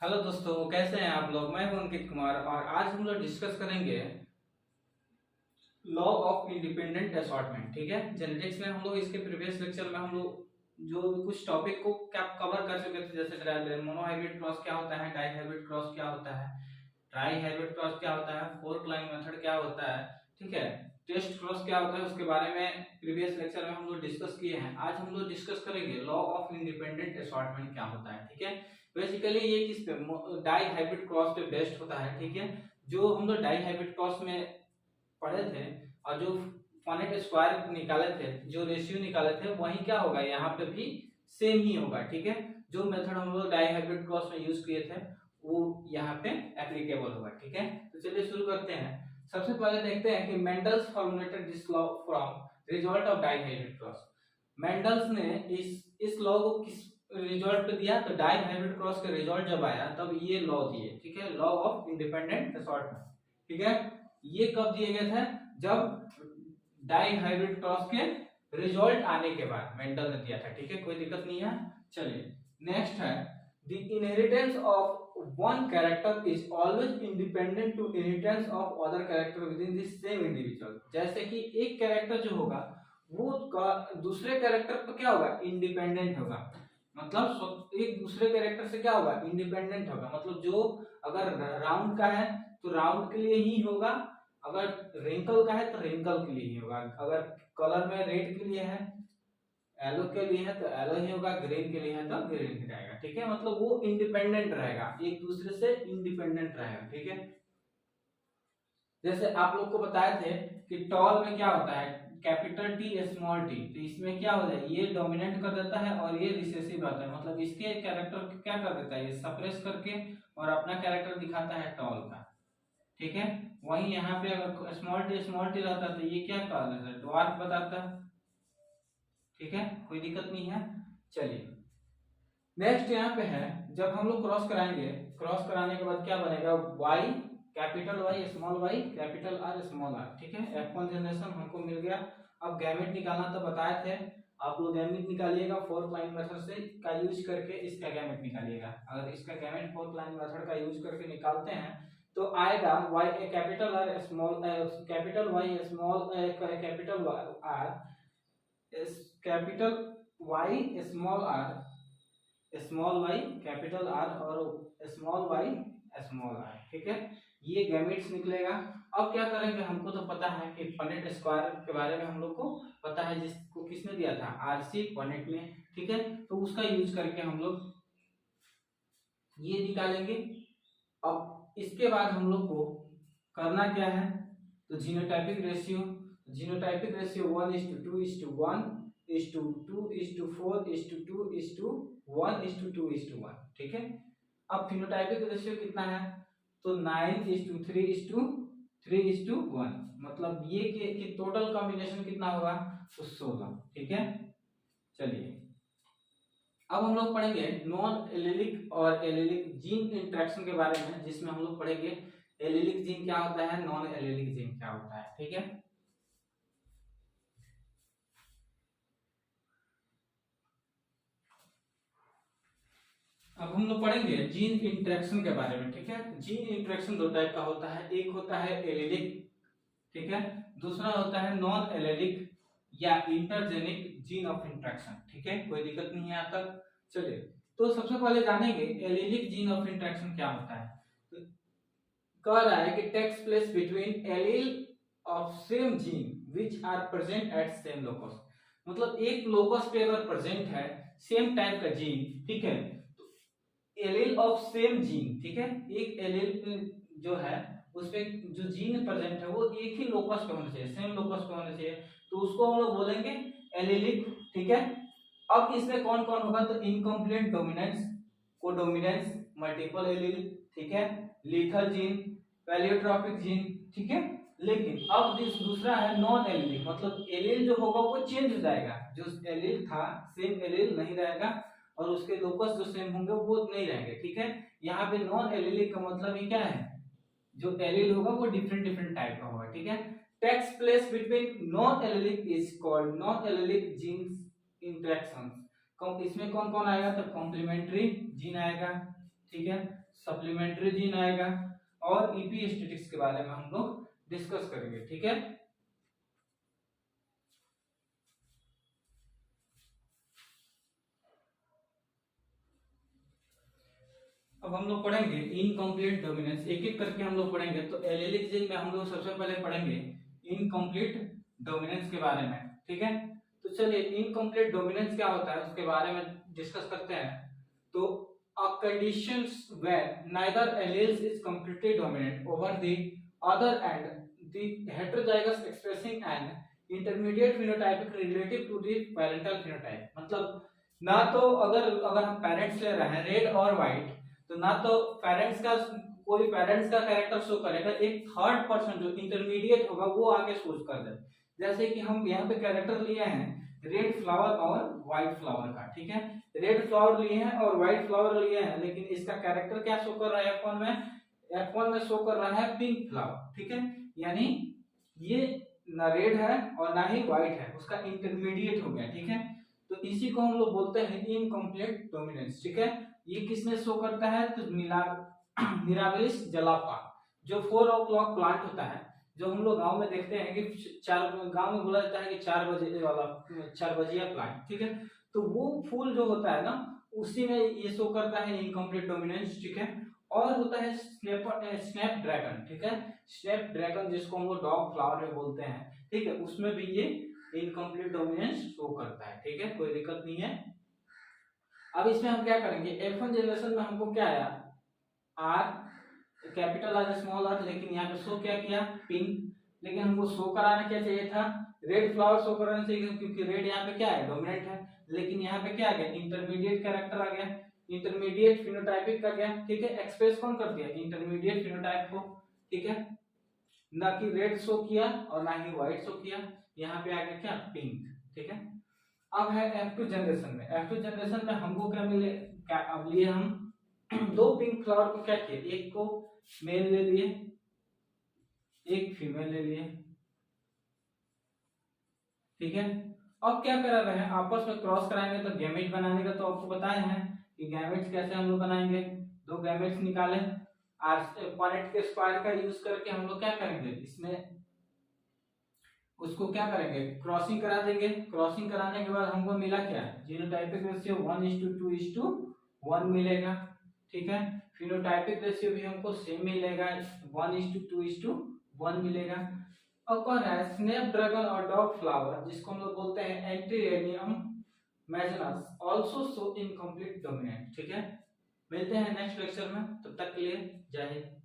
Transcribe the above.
Hello दोस्तों, कैसे हैं आप लोग। मैं हूं अंकित कुमार और आज हम लोग डिस्कस करेंगे लॉ ऑफ इंडिपेंडेंट असॉर्टमेंट। ठीक है, जेनेटिक्स में हम लोग इसके प्रीवियस लेक्चर में हम लोग जो कुछ टॉपिक को क्या कवर कर चुके थे, जैसे मोनोहाइब्रिड क्रॉस क्या होता है, डाई हाइब्रिड क्रॉस क्या होता है, ट्राई हाइब्रिड क्रॉस क्या होता है, फोर्क लाइन मेथड क्या होता है, ठीक है, टेस्ट क्रॉस क्या होता है, उसके बारे में प्रीवियस लेक्चर में हम लोग डिस्कस किए हैं। आज हम लोग डिस्कस करेंगे लॉ ऑफ इंडिपेंडेंट असॉर्टमेंट क्या होता है। ठीक है, बेसिकली ये किस पे, डाई हाइब्रिड क्रॉस पे बेस्ड होता है। ठीक है, जो हम लोग डाई हाइब्रिड क्रॉस में पढ़े थे और जो पॉइंट स्क्वायर निकाले थे, जो रेशियो निकाले थे, वही क्या होगा यहाँ पे भी सेम ही होगा। ठीक है, जो मेथड हम लोग डाई हाइब्रिड क्रॉस में यूज किए थे वो यहाँ पे एप्लीकेबल होगा। ठीक है, तो चलिए शुरू करते हैं। सबसे पहले देखते हैं कि Mendel's formulated this law from result of dihybrid cross. Mendel's ने इस लॉ को किस रिजल्ट पे दिया, तो डाई हाइब्रिड क्रॉस का रिजल्ट जब आया तब ये लॉ दिए। ठीक है, लॉ ऑफ इंडिपेंडेंट असॉर्टमेंट। ठीक है, ये कब दिए गए थे, जब डाई हाइब्रिड क्रॉस के रिजल्ट आने के बाद मेंडल ने दिया था। ठीक है, कोई दिक्कत नहीं है। चलिए नेक्स्ट है, the inheritance of one character is always independent to inheritance of other character within the same individual। जैसे कि एक कैरेक्टर जो होगा वो दूसरे कैरेक्टर पर क्या होगा, इंडिपेंडेंट होगा। मतलब एक दूसरे कैरेक्टर से क्या होगा, इंडिपेंडेंट होगा। मतलब जो अगर राउंड का है तो राउंड के लिए ही होगा, अगर रिंकल का है तो रिंकल के लिए ही होगा, अगर कलर में रेड के लिए है, एलो के लिए है तो एलो ही होगा, ग्रीन के लिए है तो ग्रीन ही रहेगा। ठीक है, मतलब वो इंडिपेंडेंट रहेगा, एक दूसरे से इंडिपेंडेंट रहेगा। ठीक है, जैसे आप लोग को बताए थे कि टॉल में क्या होता है, कैपिटल टी स्मॉल टी, तो इसमें क्या हो जाए, ये डोमिनेट कर देता है और ये रिसेसिव आता है। मतलब इसके कैरेक्टर क्या कर देता है, ये सप्रेस करके और अपना कैरेक्टर दिखाता है टॉल का। ठीक है, वहीं यहाँ पे अगर स्मॉल टी रहता तो ये क्या कर देता है, ड्वार्फ बताता है। ठीक है, कोई दिक्कत नहीं है। चलिए नेक्स्ट यहाँ पे है, जब हम लोग क्रॉस कराएंगे, क्रॉस कराने के बाद क्या बनेगा, y capital Y small y capital R small r। ठीक है, F1 जनरेशन हमको मिल गया। अब गैमेट निकालना तो बताए थे, आप लोग गैमेट निकालिएगा फोर्थ लाइन मेथड से का यूज करके, इसका गैमेट निकालिएगा। अगर इसका गैमेट फोर्थ लाइन मेथड का यूज करके निकालते हैं तो आएगा y capital R small capital Y small capital R capital Y small y capital R और स्मॉल y स्मॉल r। ठीक है, ये गैमेट्स निकलेगा। अब क्या करेंगे, हमको तो पता है कि पनेट स्क्वायर के बारे में हम लोग को पता है, जिसको किसने दिया था, आरसी पनेट में। ठीक है, तो उसका यूज करके हम लोग ये निकालेंगे। अब इसके बाद हम लोग को करना क्या है, तो जीनोटाइपिक रेशियो, 1:2:1:2:4:2:1:1। ठीक है, अब फिनोटाइपिक रेशियो कितना है, तो 9:3:3:1। मतलब ये कि टोटल कॉम्बिनेशन कितना होगा, तो 16। ठीक है, चलिए अब हम लोग पढ़ेंगे नॉन एलिलिक और एलिलिक जीन इंटरेक्शन के बारे में, जिसमें हम लोग पढ़ेंगे एलिलिक जीन क्या होता है, नॉन एलिलिक जीन क्या होता है। ठीक है, अब हम लोग पढ़ेंगे जीन इंटरेक्शन के बारे में। ठीक है, जीन इंटरेक्शन दो टाइप का होता है, एक होता है एलिलिक, ठीक है, दूसरा होता है नॉन एलिलिक या इंटरजेनिक जीन ऑफ इंटरेक्शन। ठीक है, कोई दिक्कत नहीं है यहाँ तक। चलिए तो सबसे पहले जानेंगे एलिलिक जीन ऑफ इंटरेक्शन क्या होता है। तो कह रहा है कि takes place between allele of same gene which are present at same locus. मतलब एक लोकस पे अगर प्रेजेंट है सेम टाइप का जीन, ठीक है, एलील ऑफ सेम जीन, ठीक है, एक एलील जो है उसपे जो जीन प्रेजेंट है वो एक ही लोकस पे होना चाहिए, सेम लोकस पे होना चाहिए, तो उसको हम लोग बोलेंगे एलिलिक। ठीक है, अब इसमें कौन कौन होगा, तो incomplete dominance, codominance, multiple allele, ठीक है, लीथल जीन, पैलियोट्रोपिक जीन। ठीक है, लेकिन अब दूसरा है नॉन एलिलिक, मतलब एलील जो होगा वो चेंज हो जाएगा, जो एलील था सेम एलील नहीं रहेगा और उसके लोकस जो सेम होंगे वो नहीं रहेंगे। ठीक है, यहाँ पे नॉन एलिलिक का मतलब ही क्या है, जो एलील होगा वो डिफरेंट डिफरेंट टाइप का होगा। ठीक है, takes place between non allelic is called non allelic genes interactions. इसमें कौन कौन आएगा, तो कॉम्प्लीमेंट्री जीन आएगा, ठीक है, सप्लीमेंट्री जीन आएगा और इपीस्टेटिक्स के बारे में हम लोग डिस्कस करेंगे, ठीक है। अब हम लोग पढ़ेंगे इनकम्प्लीट डोमिनेंस, एक एक करके हम लोग पढ़ेंगे। तो एलेलिक जीन में हम लोग सबसे पहले पढ़ेंगे इनकम्प्लीट डोमिनेंस के बारे में, ठीक है। तो चलिए इनकम्प्लीट डोमिनेंस क्या होता है उसके बारे में डिस्कस करते हैं। तो a conditions where neither alleles is completely dominant over the other and the heterozygous expressing an intermediate phenotypic relative to the parental phenotype। मतलब ना तो अगर हम पेरेंट्स ले रहे हैं रेड और व्हाइट, तो ना तो पेरेंट्स का कोई पेरेंट्स का कैरेक्टर शो करेगा, एक थर्ड पर्सन जो इंटरमीडिएट होगा वो आगे शो कर दे। जैसे कि हम यहाँ पे कैरेक्टर लिए हैं रेड फ्लावर और व्हाइट फ्लावर का, ठीक है। रेड फ्लावर लिए हैं और व्हाइट फ्लावर लिए हैं, लेकिन इसका कैरेक्टर क्या शो कर रहा है F1 में? F1 में शो कर रहा है पिंक फ्लावर, ठीक है। यानी ये ना रेड है और ना ही व्हाइट है, उसका इंटरमीडिएट हो गया, ठीक है। तो इसी को हम लोग बोलते हैं इनकम्प्लीट डोमिनेंस, ठीक है। ये किसमें शो करता है? तो मिराबिलिस जलापा, जो 4 o'clock प्लांट होता है, जो हम लोग गांव में देखते हैं कि गांव में बोला जाता है कि 4 बजे वाला 4 बजिया प्लांट, ठीक है। तो वो फूल जो होता है ना, उसी में ये शो करता है इनकम्प्लीट डोमिनेंस, ठीक है। और होता है स्नैप ड्रैगन, ठीक है। स्नैप ड्रैगन जिसको हम लोग डॉग फ्लावर में बोलते हैं, ठीक है, उसमें भी ये इनकम्प्लीट डोमिनेंस शो करता है, ठीक है, कोई दिक्कत नहीं है। अब इसमें हम क्या करेंगे, F1 जनरेशन में हमको क्या आया, R capital R small R, लेकिन यहाँ पे शो क्या किया पिंक। लेकिन हमको शो कराना क्या चाहिए था, रेड फ्लावर शो कराना चाहिए, क्योंकि रेड यहाँ पे क्या है, डोमिनेंट है। लेकिन यहाँ पे क्या आ गया, इंटरमीडिएट कैरेक्टर आ गया, इंटरमीडिएट फिनोटाइपिक का गया, ठीक है। एक्सप्रेस कौन कर दिया, इंटरमीडिएट फिनोटाइप को, ठीक है। ना कि रेड शो किया और ना ही व्हाइट शो किया, यहाँ पे आ गया क्या, पिंक, ठीक है। अब है F2 जनरेशन में। F2 जनरेशन में हमको क्या मिले, क्या अब लिए हम दो पिंक फ्लावर को क्या किए, एक को मेल ले लिए, एक फीमेल ले लिए, ठीक है। अब क्या करा रहे हैं, आपस में क्रॉस कराएंगे तो गैमेट बनाने का तो आपको बताए हैं कि गैमेट्स कैसे हम लोग बनाएंगे। दो गैमेट्स निकाले, पॉनेट के स्क्वायर का यूज करके हम लोग क्या करेंगे, इसमें उसको क्या करेंगे, क्रॉसिंग करा देंगे। क्रॉसिंग कराने के बाद हमको मिला क्या, जीनोटाइपिक रेशियो 1:2:1 मिलेगा, ठीक है। फिनोटाइपिक रेशियो भी हमको सेम मिलेगा, 1:2:1 मिलेगा। अब कौन है, स्नैपड्रैगन और डॉग फ्लावर, जिसको हम लोग बोलते हैं एंटीरेनियम मैजनस, आल्सो शो इनकम्प्लीट डोमिनेंट, ठीक है। मिलते हैं नेक्स्ट लेक्चर में, तब तक के लिए जय हिंद।